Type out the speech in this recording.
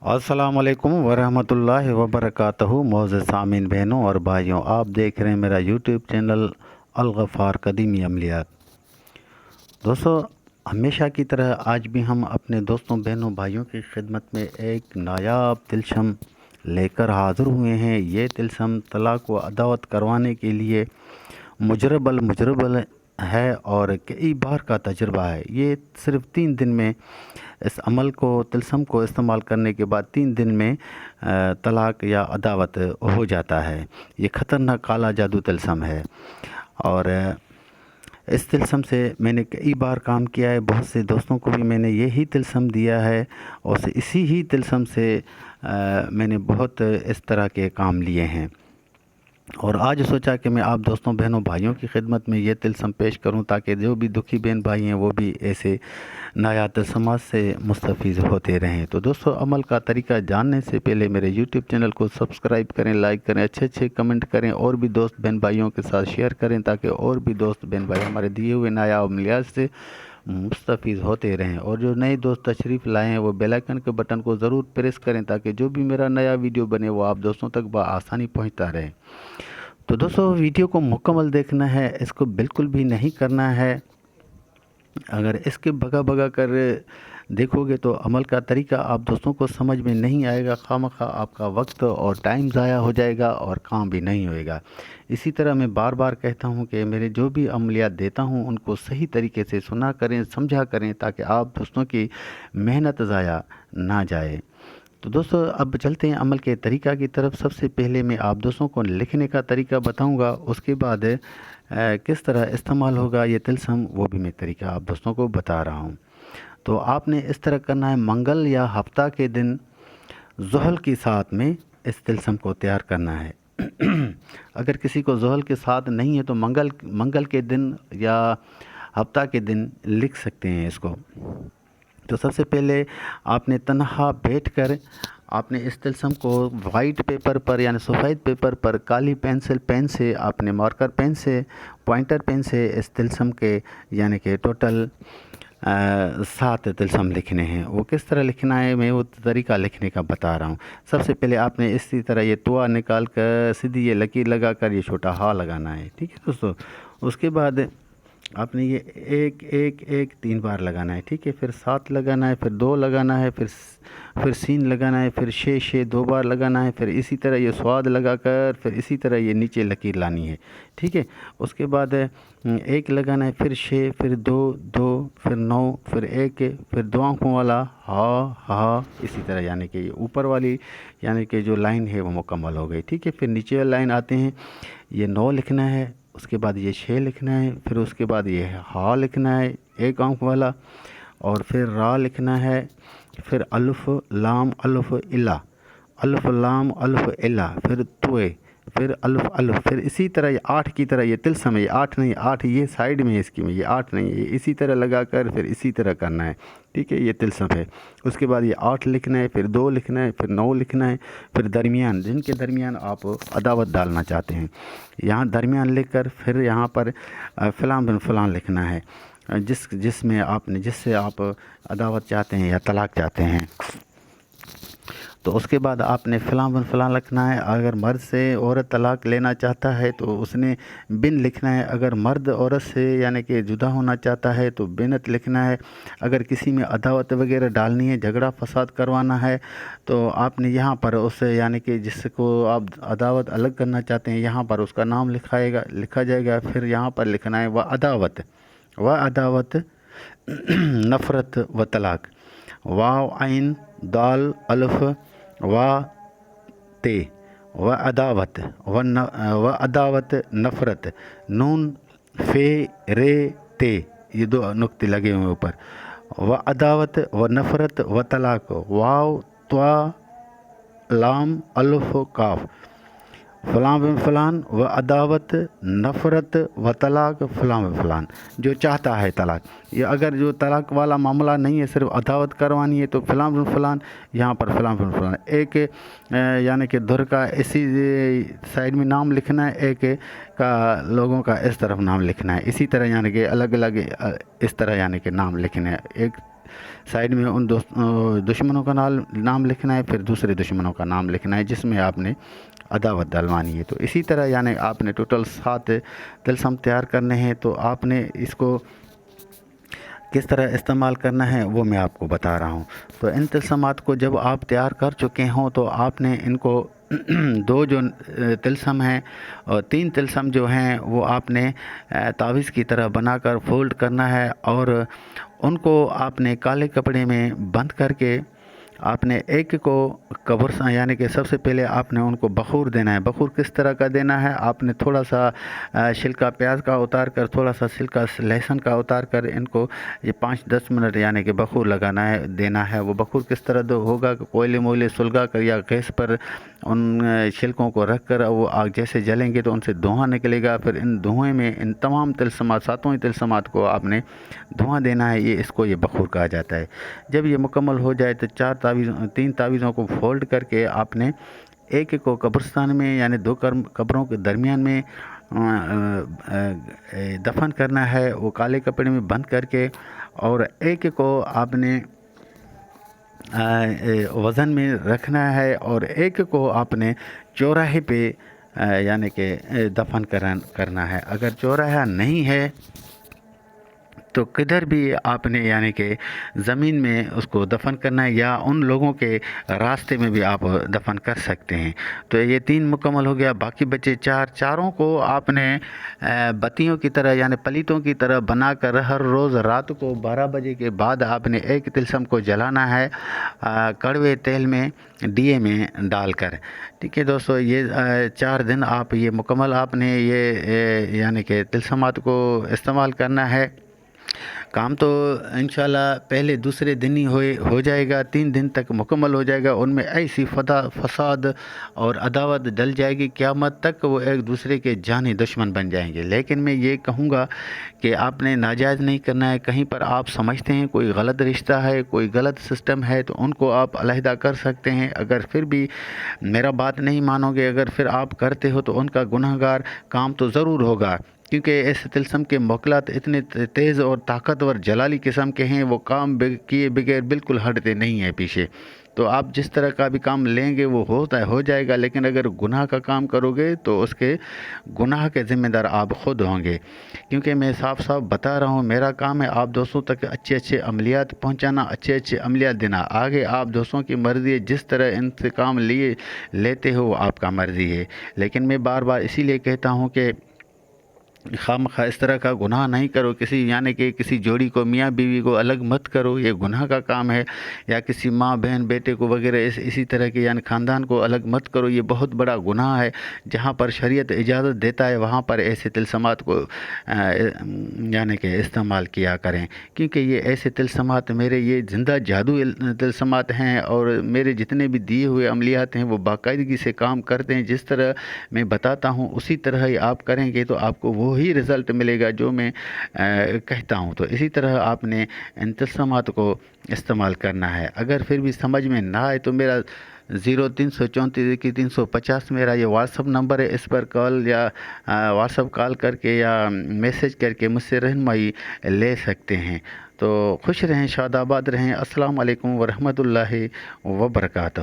अस्सलामुअलैकुम वरहमतुल्लाहि वबरकातुहू। मोअज़्ज़ज़ सामीन बहनों और भाइयों, आप देख रहे हैं मेरा यूट्यूब चैनल अल-गफ़ार कदीमी अमलियात। दोस्तों, हमेशा की तरह आज भी हम अपने दोस्तों बहनों भाइयों की खिदमत में एक नायाब तिलस्म लेकर हाज़िर हुए हैं। ये तिलस्म तलाक़ व अदावत करवाने के लिए मुजरबल है और कई बार का तजुर्बा है। ये सिर्फ़ 3 दिन में इस अमल को तिलस्म को इस्तेमाल करने के बाद 3 दिन में तलाक़ या अदावत हो जाता है। ये ख़तरनाक काला जादू तिलस्म है और इस तिलस्म से मैंने कई बार काम किया है। बहुत से दोस्तों को भी मैंने यही तिलस्म दिया है और इसी ही तिलस्म से मैंने बहुत इस तरह के काम लिए हैं। और आज सोचा कि मैं आप दोस्तों बहनों भाइयों की खिदमत में ये तिलस्म पेश करूं ताकि जो भी दुखी बहन भाई हैं वो भी ऐसे नायाब तिलस्मात से मुस्तफ़ीज़ होते रहें। तो दोस्तों, अमल का तरीका जानने से पहले मेरे यूट्यूब चैनल को सब्सक्राइब करें, लाइक करें, अच्छे कमेंट करें और भी दोस्त बहन भाइयों के साथ शेयर करें ताकि और भी दोस्त बहन भाई हमारे दिए हुए नायाब अमलियात से मुस्तफ़ीज़ होते रहें। और जो नए दोस्त तशरीफ़ लाए हैं वो बेल आइकन के बटन को ज़रूर प्रेस करें ताकि जो भी मेरा नया वीडियो बने वो आप दोस्तों तक बआसानी पहुंचता रहे। तो दोस्तों, वीडियो को मुकम्मल देखना है, इसको बिल्कुल भी नहीं करना है। अगर इसके भगा कर देखोगे तो अमल का तरीका आप दोस्तों को समझ में नहीं आएगा, खामखा आपका वक्त और टाइम ज़ाया हो जाएगा और काम भी नहीं होएगा। इसी तरह मैं बार बार कहता हूं कि मेरे जो भी अमलियात देता हूं उनको सही तरीके से सुना करें, समझा करें ताकि आप दोस्तों की मेहनत ज़ाया ना जाए। तो दोस्तों, अब चलते हैं अमल के तरीका की तरफ। सबसे पहले मैं आप दोस्तों को लिखने का तरीका बताऊंगा, उसके बाद किस तरह इस्तेमाल होगा ये तिलस्म वो भी मैं तरीका आप दोस्तों को बता रहा हूं। तो आपने इस तरह करना है, मंगल या हफ्ता के दिन ज़ोहल की साथ में इस तिलस्म को तैयार करना है। अगर किसी को ज़ोहल के साथ नहीं है तो मंगल के दिन या हफ्ता के दिन लिख सकते हैं इसको। तो सबसे पहले आपने तन्हा बैठकर आपने इस तिलस्म को वाइट पेपर पर यानी सफ़ेद पेपर पर काली पेन से आपने मार्कर पेन से पॉइंटर पेन से इस तिलस्म के यानी कि टोटल 7 तिलस्म लिखने हैं। वो किस तरह लिखना है मैं वो तरीका लिखने का बता रहा हूँ। सबसे पहले आपने इसी तरह ये तुआ निकाल कर सीधी ये लकीर लगा कर ये छोटा हा लगाना है, ठीक है दोस्तों। उसके बाद आपने ये एक 3 बार लगाना है, ठीक है। फिर 7 लगाना है, फिर 2 लगाना है, फिर सीन लगाना है, फिर 6 2 बार लगाना है, फिर इसी तरह ये स्वाद लगाकर फिर इसी तरह ये नीचे लकीर लानी है, ठीक है। उसके बाद 1 लगाना है, फिर 6, फिर 2 फिर 9, फिर 1, फिर 2 आँखों वाला हा, इसी तरह यानी कि ये ऊपर वाली यानी कि जो लाइन है वो मुकम्मल हो गई, ठीक है। फिर नीचे वाली लाइन आते हैं, ये 9 लिखना है, उसके बाद ये 6 लिखना है, फिर उसके बाद ये हा लिखना है 1 आँख वाला, और फिर रा लिखना है, फिर अल्फ़ लाम अल्फ़ इला, अल्फ़ लाम अल्फ़ इला, फिर तुए, फिर अल्फ़, फिर इसी तरह ये 8 की तरह ये तिलस्म है। ये 8 नहीं, 8 ये साइड में है इसकी में, ये 8 नहीं है, इसी तरह लगा कर फिर इसी तरह करना है, ठीक है। ये तिलस्म है। उसके बाद ये 8 लिखना है, फिर 2 लिखना है, फिर 9 लिखना है, फिर दरमियान जिनके दरमियान आप अदावत डालना चाहते हैं यहाँ दरमियान लिखकर फिर यहाँ पर फ़लाँ बिन फ़लाँ लिखना है जिससे आप अदावत चाहते हैं या तलाक चाहते हैं। तो उसके बाद आपने फ़लाँ बिन फ़लाँ लिखना है। अगर मर्द से औरत तलाक लेना चाहता है तो उसने बिन लिखना है। अगर मर्द औरत से यानी कि जुदा होना चाहता है तो बिनत लिखना है। अगर किसी में अदावत वगैरह डालनी है, झगड़ा फसाद करवाना है, तो आपने यहाँ पर उससे यानी कि जिसको आप अदावत अलग करना चाहते हैं यहाँ पर उसका नाम लिखा जाएगा। फिर यहाँ पर लिखना है व अदावत नफ़रत व तलाक, वाव आइन दाल अल्फ़ व ते, व अदावत नफ़रत नून फे रे ते, ये 2 नुक्ते लगे हुए ऊपर। व अदावत व नफ़रत व तलाक, वाव त्वा लाम अल्फ़ काफ, फ़लाँ बिन फ़लान व अदावत नफ़रत व तलाक फ़लाँ बिन फ़लान। जो चाहता है तलाक, ये अगर जो तलाक वाला मामला नहीं है, सिर्फ अदावत करवानी है तो फ़लाँ बिन फ़लान, यहाँ पर फ़लाँ बिन फ़लान। एक यानी कि धुर का इसी साइड में नाम लिखना है, एक का लोगों का इस तरफ नाम लिखना है। इसी तरह यानी कि अलग अलग इस तरह यानी कि नाम लिखने हैं। एक साइड में उन दुश्मनों का नाम लिखना है, फिर दूसरे दुश्मनों का नाम लिखना है जिसमें आपने अदावत डलवानी है। तो इसी तरह यानी आपने टोटल 7 तिलस्म तैयार करने हैं। तो आपने इसको किस तरह इस्तेमाल करना है वो मैं आपको बता रहा हूँ। तो इन तिलस्मात को जब आप तैयार कर चुके हों तो आपने इनको 2 जो तिलस्म हैं और 3 तिलस्म जो हैं वो आपने तावीज़ की तरह बनाकर फोल्ड करना है और उनको आपने काले कपड़े में बंद करके आपने एक को कब्र यानी कि सबसे पहले आपने उनको बखूर देना है। बखूर किस तरह का देना है, आपने थोड़ा सा छिलका प्याज का उतार कर, थोड़ा सा छिलका लहसुन का उतार कर इनको ये 5-10 मिनट यानी कि बखूर लगाना है, देना है। वो बखूर किस तरह होगा कि कोयले मोयले सुलगा कर या गैस पर उन छिलकों को रख कर वो आग जैसे जलेंगे तो उनसे धुआं निकलेगा। फिर इन धुएँ में इन तमाम तिलस्मात 7 तिलस्मात को आपने धुआं देना है, इसको ये बखूर कहा जाता है। जब ये मुकम्मल हो जाए तो 3 तावीज़ों को फोल्ड करके आपने एक को कब्रिस्तान में यानी 2 कब्रों के दरमियान में दफन करना है, वो काले कपड़े में बंद करके, और एक को आपने वज़न में रखना है और एक को आपने चौराहे पे यानी कि दफन करना है। अगर चौराहा नहीं है तो किधर भी आपने यानी कि ज़मीन में उसको दफन करना है या उन लोगों के रास्ते में भी आप दफन कर सकते हैं। तो ये 3 मुकम्मल हो गया। बाकी बचे 4, चारों को आपने बत्तियों की तरह यानी पलीतों की तरह बनाकर हर रोज़ रात को 12 बजे के बाद आपने एक तिलस्म को जलाना है कड़वे तेल में, दिए में डालकर। ठीक है दोस्तों, ये 4 दिन आप ये मुकम्मल आपने ये यानी कि तिलस्मात को इस्तेमाल करना है। काम तो इंशाल्लाह पहले दूसरे दिन ही हो जाएगा, 3 दिन तक मुकम्मल हो जाएगा। उनमें ऐसी फसाद और अदावत डल जाएगी, क़यामत तक वो एक दूसरे के जानी दुश्मन बन जाएंगे। लेकिन मैं ये कहूँगा कि आपने नाजायज़ नहीं करना है। कहीं पर आप समझते हैं कोई गलत रिश्ता है, कोई गलत सिस्टम है, तो उनको आप अलहदा कर सकते हैं। अगर फिर भी मेरा बात नहीं मानोगे, अगर फिर आप करते हो तो उनका गुनहगार काम तो ज़रूर होगा, क्योंकि इस तिलस्म के मोकलात इतने तेज़ और ताकतवर जलाली किस्म के हैं, वो काम किए बगैर बिल्कुल हटते नहीं हैं पीछे। तो आप जिस तरह का भी काम लेंगे वो हो जाएगा, लेकिन अगर गुनाह का काम करोगे तो उसके गुनाह के ज़िम्मेदार आप ख़ुद होंगे। क्योंकि मैं साफ साफ बता रहा हूँ, मेरा काम है आप दोस्तों तक अच्छे अमलियात पहुँचाना, अच्छे अमलियात देना। आगे आप दोस्तों की मर्ज़ी है, जिस तरह इनसे काम लेते हो आपका मर्ज़ी है। लेकिन मैं बार बार इसीलिए कहता हूँ कि खामखा इस तरह का गुनाह नहीं करो। यानी कि किसी जोड़ी को, मियाँ बीवी को अलग मत करो, ये गुनाह का काम है। या किसी माँ बहन बेटे को वगैरह इसी तरह के यानी ख़ानदान को अलग मत करो, ये बहुत बड़ा गुनाह है। जहाँ पर शरीयत इजाज़त देता है वहाँ पर ऐसे तिलस्मात को यानी कि इस्तेमाल किया करें, क्योंकि ये ऐसे तिलस्मात मेरे ये ज़िंदा जादू तिलस्मात हैं और मेरे जितने भी दिए हुए अमलियात हैं वो बाकायदगी से काम करते हैं। जिस तरह मैं बताता हूँ उसी तरह ही आप करेंगे तो आपको वही रिज़ल्ट मिलेगा जो मैं कहता हूँ। तो इसी तरह आपने इन तिलस्मात को इस्तेमाल करना है। अगर फिर भी समझ में ना आए तो मेरा 0334 मेरा ये व्हाट्सअप नंबर है, इस पर कॉल या व्हाट्सअप कॉल करके या मैसेज करके मुझसे रहनुमाई ले सकते हैं। तो खुश रहें, शादाबाद रहें। अस्सलाम वालेकुम वरहमतुल्लाहि वबरकातुहू।